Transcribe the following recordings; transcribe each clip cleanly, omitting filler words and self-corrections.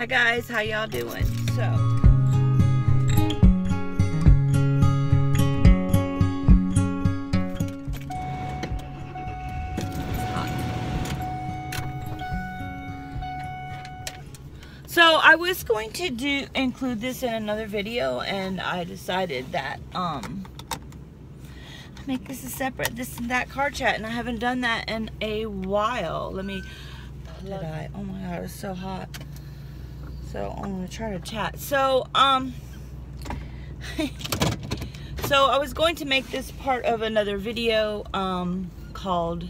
Hi guys, how y'all doing? So I was going to include this in another video, and I decided that make this a separate this and that car chat, and I haven't done that in a while. Let me oh my god, it's so hot. So I'm gonna try to chat. So so I was going to make this part of another video called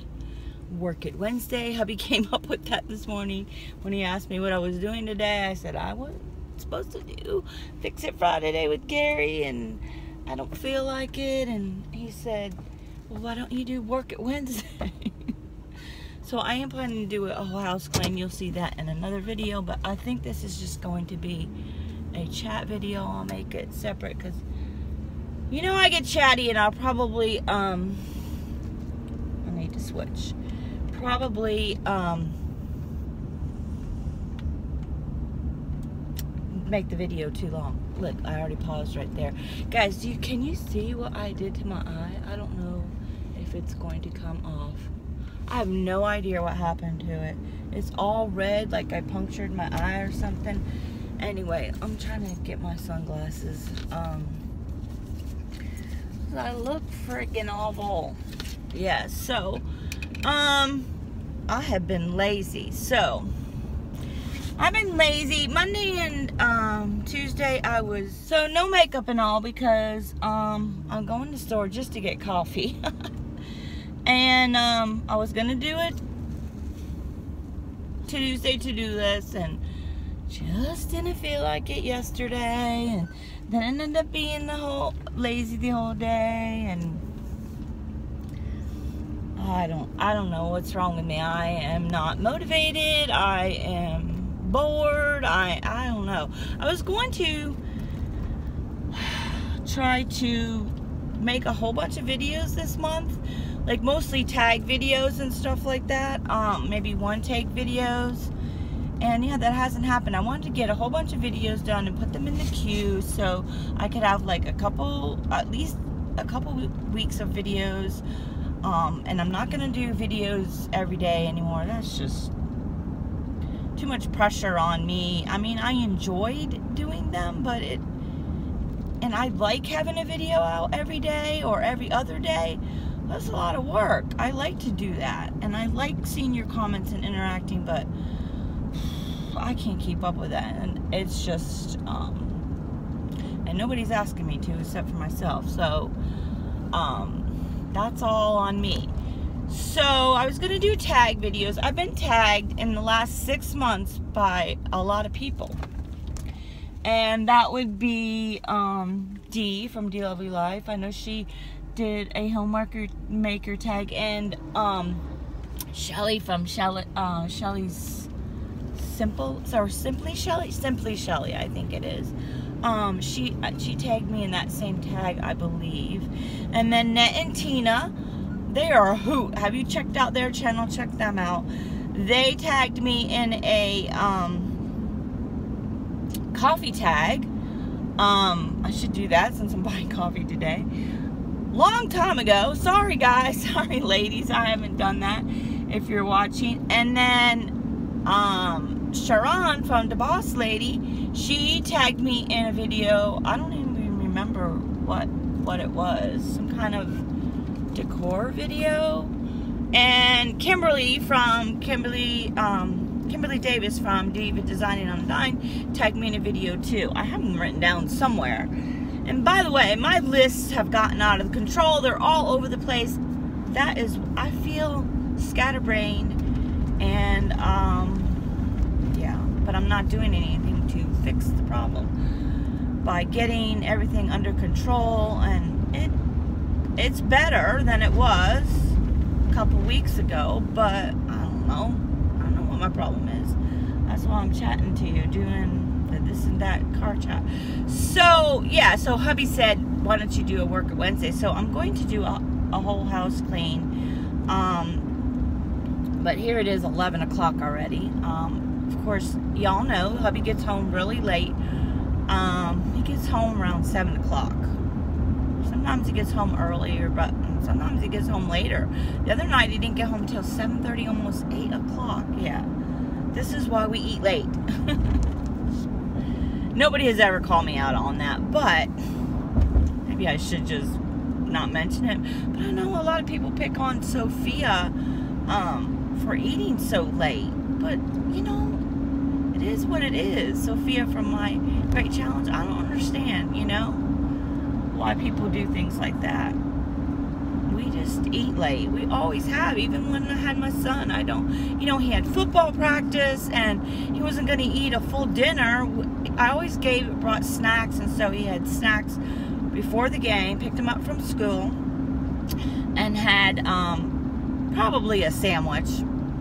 Work It Wednesday. Hubby came up with that this morning when he asked me what I was doing today. I said I was supposed to do Fix It Friday Day with Gary, and I don't feel like it. And he said, well, why don't you do Work It Wednesday? So I am planning to do a whole house clean. You'll see that in another video, but I think this is just going to be a chat video. I'll make it separate because you know I get chatty, and I'll probably I need to switch. Probably make the video too long. Look, I already paused right there. Guys, can you see what I did to my eye? I don't know if it's going to come off. I have no idea what happened to it. It's all red, like I punctured my eye or something. Anyway, I'm trying to get my sunglasses. I look freaking awful. Yeah, so I have been lazy. So I've been lazy. Monday and Tuesday so no makeup and all because I'm going to the store just to get coffee. And I was gonna do it Tuesday to-do list, and just didn't feel like it yesterday, and then it ended up being lazy the whole day, and I don't know what's wrong with me. I am not motivated. I am bored. I don't know. I was going to try to make a whole bunch of videos this month, like mostly tag videos and stuff like that. Maybe one take videos. And yeah, that hasn't happened. I wanted to get a whole bunch of videos done and put them in the queue so I could have like at least a couple weeks of videos. And I'm not gonna do videos every day anymore. That's just too much pressure on me. I mean, I enjoyed doing them, but and I like having a video out every day or every other day. That's a lot of work. I like to do that, and I like seeing your comments and interacting, but I can't keep up with that, and it's just and nobody's asking me to except for myself, so that's all on me. So I was gonna do tag videos. I've been tagged in the last 6 months by a lot of people, and that would be Dee from D Lovely Life. I know she did a homemaker tag, and Shelly from Shelly's Simply Shelly, I think it is. She tagged me in that same tag, I believe. And then Net and Tina, they are a hoot. Have you checked out their channel? Check them out. They tagged me in a coffee tag. I should do that since I'm buying coffee today. Long time ago. Sorry guys, sorry ladies, I haven't done that if you're watching. And then Sharon from The Boss Lady, she tagged me in a video. I don't even remember what it was. Some kind of decor video. And Kimberly Davis from Diva Designing on the Dime tagged me in a video too. I have them written down somewhere. And by the way, my lists have gotten out of control. They're all over the place. That is, I feel scatterbrained, and yeah, but I'm not doing anything to fix the problem by getting everything under control, and it's better than it was a couple weeks ago, but I don't know what my problem is. That's why I'm chatting to you, doing this and that car chat. So yeah, so hubby said, why don't you do a Work It Wednesday? So I'm going to do a whole house clean, but here it is 11 o'clock already. of course, y'all know hubby gets home really late. He gets home around 7 o'clock. Sometimes he gets home earlier, but sometimes he gets home later. The other night he didn't get home until 7:30, almost 8 o'clock. Yeah, this is why we eat late. Nobody has ever called me out on that, but maybe I should just not mention it. But I know a lot of people pick on Sophia for eating so late, but you know, it is what it is. Sophia from My Great Challenge, I don't understand, you know, why people do things like that. We just eat late. We always have. Even when I had my son, I don't, you know, he had football practice and he wasn't going to eat a full dinner. I always brought snacks, and so he had snacks before the game, picked him up from school, and had probably a sandwich.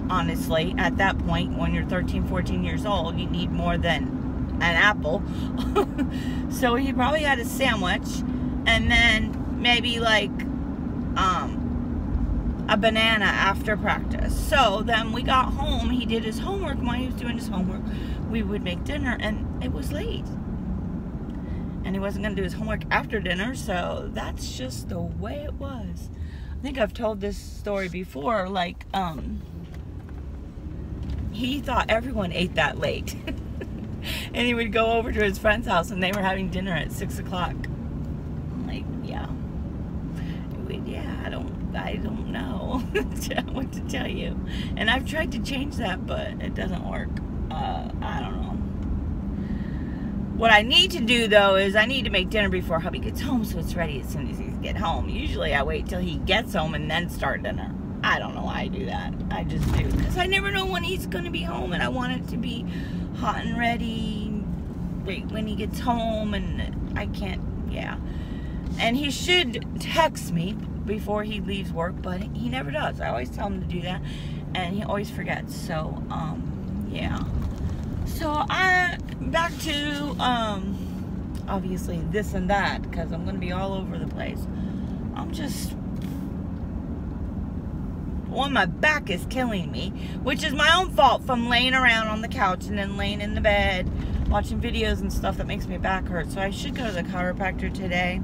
Honestly, at that point, when you're 13, 14 years old, you need more than an apple. So he probably had a sandwich, and then maybe like a banana after practice. So then we got home, he did his homework. While he was doing his homework, we would make dinner, and it was late. And he wasn't going to do his homework after dinner, so that's just the way it was. I think I've told this story before, like, he thought everyone ate that late. And he would go over to his friend's house and they were having dinner at 6 o'clock. I'm like, yeah. I don't know what to tell you. And I've tried to change that, but it doesn't work. I don't know. What I need to do, though, is I need to make dinner before hubby gets home so it's ready as soon as he gets home. Usually I wait till he gets home and then start dinner. I don't know why I do that. I just do. Because I never know when he's going to be home, and I want it to be hot and ready when he gets home, and I can't, yeah. And he should text me before he leaves work, but he never does. I always tell him to do that, and he always forgets. So, yeah. So, back to, obviously, this and that, because I'm going to be all over the place. I'm just... my back is killing me, which is my own fault from laying around on the couch and then laying in the bed watching videos and stuff that makes my back hurt. So I should go to the chiropractor today.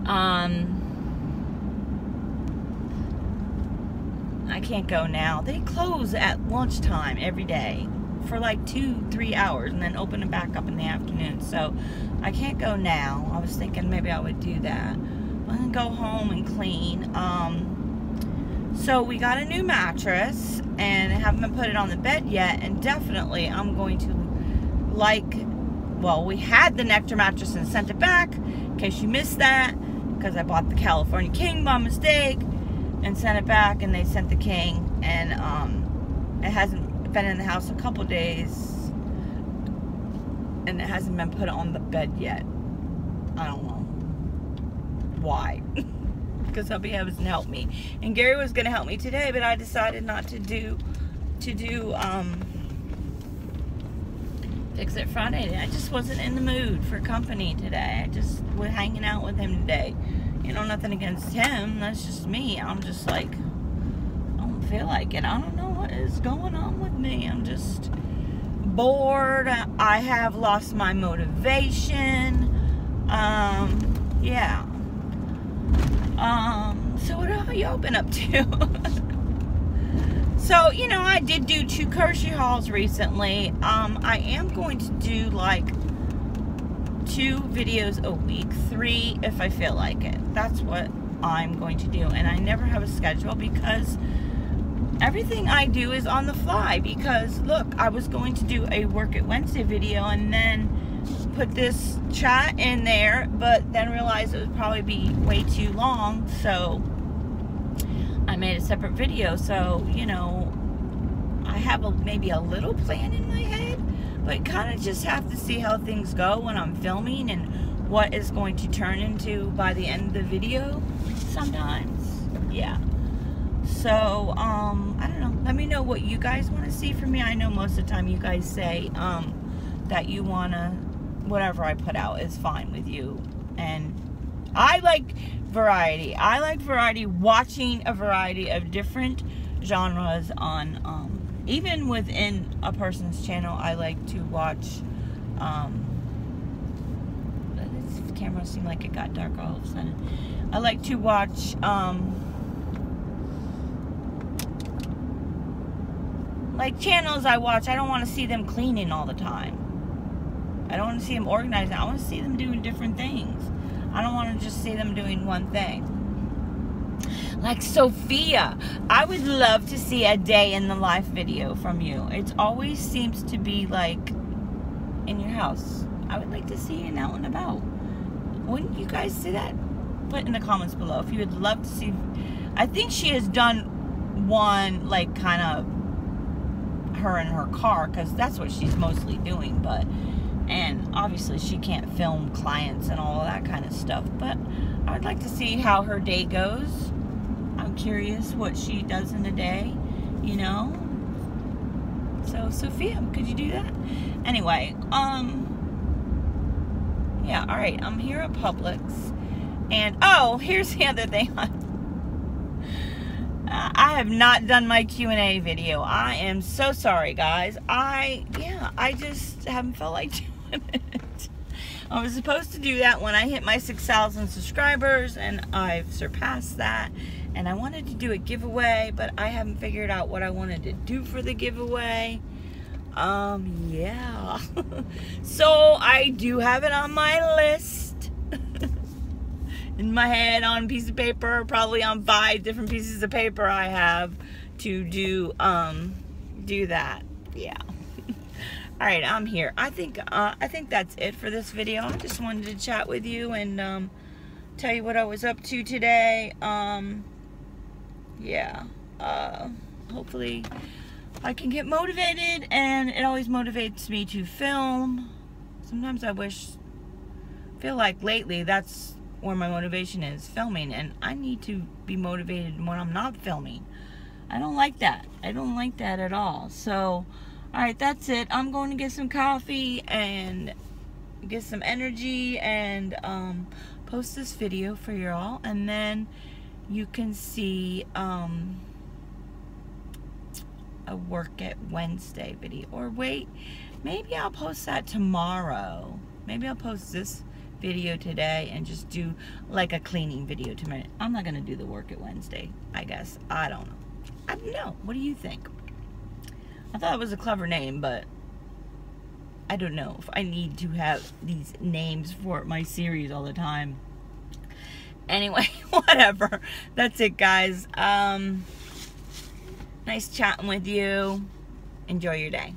I can't go now. They close at lunchtime every day for like 2-3 hours and then open it back up in the afternoon. So I can't go now. I was thinking maybe I would do that. I'm gonna go home and clean. So we got a new mattress and haven't put it on the bed yet, and definitely I'm going to we had the Nectar mattress and sent it back, in case you missed that, because I bought the California King by mistake and sent it back, and they sent the King, and it hasn't been in the house a couple days and it hasn't been put on the bed yet. I don't know why. Because hubby hasn't helped me, and Gary was going to help me today, but I decided not to do Fix It Friday. I just wasn't in the mood for company today. I just was hanging out with him today. You know, nothing against him, that's just me. I'm just like, I don't feel like it. I don't know what is going on with me. I'm just bored. I have lost my motivation. Yeah. So what have y'all been up to? So, you know, I did do 2 Kershey hauls recently. I am going to do like 2 videos a week, 3 if I feel like it. That's what I'm going to do. And I never have a schedule because everything I do is on the fly. Because look, I was going to do a Work It Wednesday video and then put this chat in there, but then realized it would probably be way too long, so I made a separate video. So, you know, I have maybe a little plan in my head, but kind of just have to see how things go when I'm filming and what is going to turn into by the end of the video sometimes. Yeah. So, I don't know. Let me know what you guys want to see from me. I know most of the time you guys say that you want to, whatever I put out is fine with you. And I like variety. I like variety, watching a variety of different genres on even within a person's channel, I like to watch, this camera seemed like it got dark all of a sudden. I like to watch, like channels I watch, I don't want to see them cleaning all the time. I don't want to see them organizing. I want to see them doing different things. I don't want to just see them doing one thing. Like Sophia, I would love to see a day in the life video from you. It always seems to be like in your house. I would like to see you out and about. Wouldn't you guys see that? Put in the comments below if you would love to see. I think she has done one, like, kind of her in her car, because that's what she's mostly doing, but, and obviously she can't film clients and all of that kind of stuff, but I would like to see how her day goes. I'm curious what she does in a day, you know. So Sophia, could you do that? Anyway, yeah, all right, I'm here at Publix, and oh, here's the other thing. I have not done my Q&A video. I am so sorry, guys. I just haven't felt like doing it. I was supposed to do that when I hit my 6,000 subscribers, and I've surpassed that. And I wanted to do a giveaway, but I haven't figured out what I wanted to do for the giveaway. Yeah. So I do have it on my list. In my head, on a piece of paper, probably on 5 different pieces of paper I have to do that. Yeah. All right, I'm here. I think that's it for this video. I just wanted to chat with you and tell you what I was up to today. Yeah. Hopefully I can get motivated, and it always motivates me to film. Sometimes I feel like lately that's where my motivation is, filming, and I need to be motivated when I'm not filming. I don't like that. I don't like that at all. So, alright, that's it. I'm going to get some coffee and get some energy and post this video for you all, and then you can see a work at Wednesday video. Or wait, maybe I'll post that tomorrow. Maybe I'll post this video today and just do like a cleaning video tomorrow. I'm not gonna do the work at Wednesday, I guess. I don't know. What do you think? I thought it was a clever name, but I don't know if I need to have these names for my series all the time. Anyway, whatever. That's it, guys. Nice chatting with you. Enjoy your day.